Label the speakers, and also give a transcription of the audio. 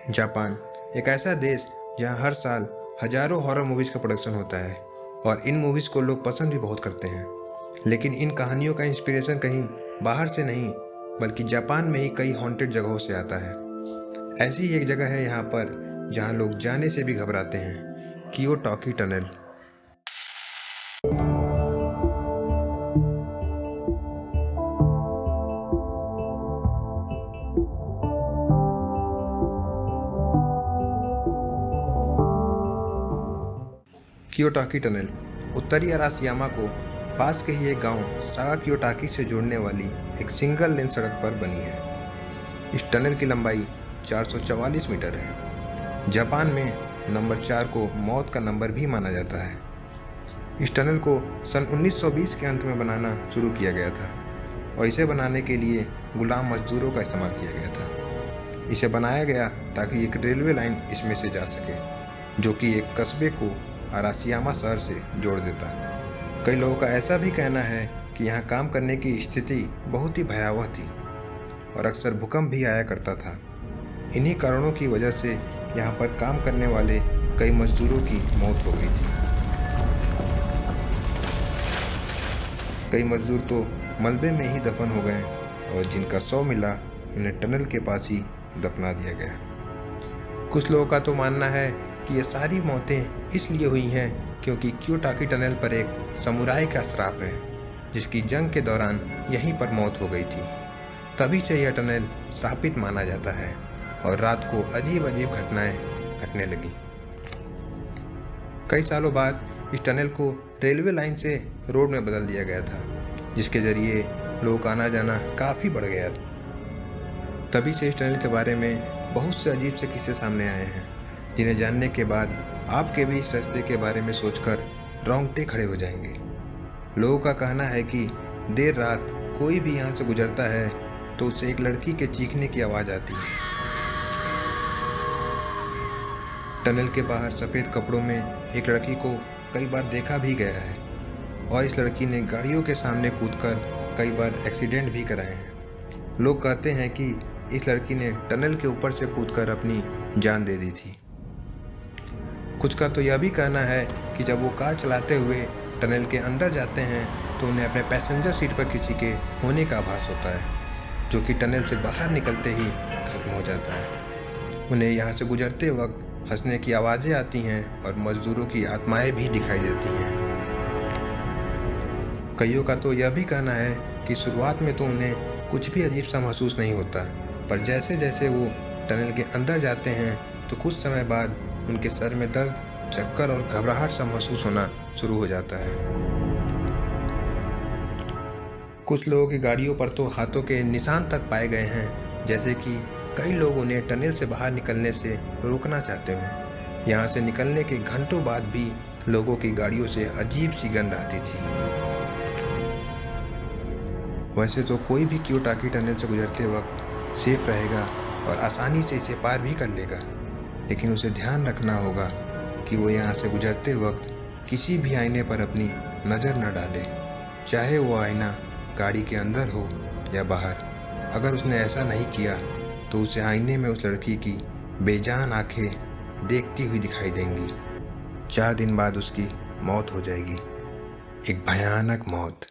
Speaker 1: Japan एक ऐसा देश जहां हर साल हजारों हॉरर मूवीज़ का प्रोडक्शन होता है और इन मूवीज़ को लोग पसंद भी बहुत करते हैं। लेकिन इन कहानियों का इंस्पिरेशन कहीं बाहर से नहीं बल्कि जापान में ही कई हॉन्टेड जगहों से आता है। ऐसी ही एक जगह है यहाँ पर जहाँ लोग जाने से भी घबराते हैं, कियोटोकी टनल। कियोटोकी टनल उत्तरी अराशियामा को पास के ही एक गांव सागा कियोटोकी से जोड़ने वाली एक सिंगल लेन सड़क पर बनी है। इस टनल की लंबाई 444 मीटर है। जापान में नंबर 4 को मौत का नंबर भी माना जाता है। इस टनल को सन 1920 के अंत में बनाना शुरू किया गया था और इसे बनाने के लिए गुलाम मजदूरों का इस्तेमाल किया गया था। इसे बनाया गया ताकि एक रेलवे लाइन इसमें से जा सके, जो कि एक कस्बे को अराशियामा शहर से जोड़ देता। कई लोगों का ऐसा भी कहना है कि यहाँ काम करने की स्थिति बहुत ही भयावह थी और अक्सर भूकंप भी आया करता था। इन्हीं कारणों की वजह से यहाँ पर काम करने वाले कई मजदूरों की मौत हो गई थी। कई मजदूर तो मलबे में ही दफन हो गए और जिनका शव मिला उन्हें टनल के पास ही दफना दिया गया। कुछ लोगों का तो मानना है कि ये सारी मौतें इसलिए हुई हैं क्योंकि कियोटोकी टनल पर एक समुराई का श्राप है जिसकी जंग के दौरान यहीं पर मौत हो गई थी। तभी से यह टनल श्रापित माना जाता है और रात को अजीब अजीब घटनाएं घटने लगी। कई सालों बाद इस टनल को रेलवे लाइन से रोड में बदल दिया गया था, जिसके जरिए लोगों का आना जाना काफ़ी बढ़ गया। तभी से इस टनल के बारे में बहुत से अजीब से किस्से सामने आए हैं, जिन्हें जानने के बाद आपके भी इस रास्ते के बारे में सोचकर रोंगटे खड़े हो जाएंगे। लोगों का कहना है कि देर रात कोई भी यहाँ से गुजरता है तो उसे एक लड़की के चीखने की आवाज़ आती है। टनल के बाहर सफ़ेद कपड़ों में एक लड़की को कई बार देखा भी गया है और इस लड़की ने गाड़ियों के सामने कूदकर कई बार एक्सीडेंट भी कराए हैं। लोग कहते हैं कि इस लड़की ने टनल के ऊपर से कूदकर अपनी जान दे दी थी। कुछ का तो यह भी कहना है कि जब वो कार चलाते हुए टनल के अंदर जाते हैं तो उन्हें अपने पैसेंजर सीट पर किसी के होने का आभास होता है, जो कि टनल से बाहर निकलते ही खत्म हो जाता है। उन्हें यहाँ से गुजरते वक्त हंसने की आवाज़ें आती हैं और मजदूरों की आत्माएं भी दिखाई देती हैं। कईयों का तो यह भी कहना है कि शुरुआत में तो उन्हें कुछ भी अजीब सा महसूस नहीं होता, पर जैसे जैसे वो टनल के अंदर जाते हैं तो कुछ समय बाद उनके सर में दर्द, चक्कर और घबराहट सा महसूस होना शुरू हो जाता है। कुछ लोगों की गाड़ियों पर तो हाथों के निशान तक पाए गए हैं, जैसे कि कई लोग उन्हें टनल से बाहर निकलने से रोकना चाहते हो। यहाँ से निकलने के घंटों बाद भी लोगों की गाड़ियों से अजीब सी गंध आती थी। वैसे तो कोई भी कियोटोकी टनल से गुजरते वक्त सेफ रहेगा और आसानी से इसे पार भी कर लेगा, लेकिन उसे ध्यान रखना होगा कि वो यहाँ से गुजरते वक्त किसी भी आईने पर अपनी नज़र न डाले, चाहे वो आईना गाड़ी के अंदर हो या बाहर। अगर उसने ऐसा नहीं किया तो उसे आईने में उस लड़की की बेजान आंखें देखती हुई दिखाई देंगी। 4 दिन बाद उसकी मौत हो जाएगी, एक भयानक मौत।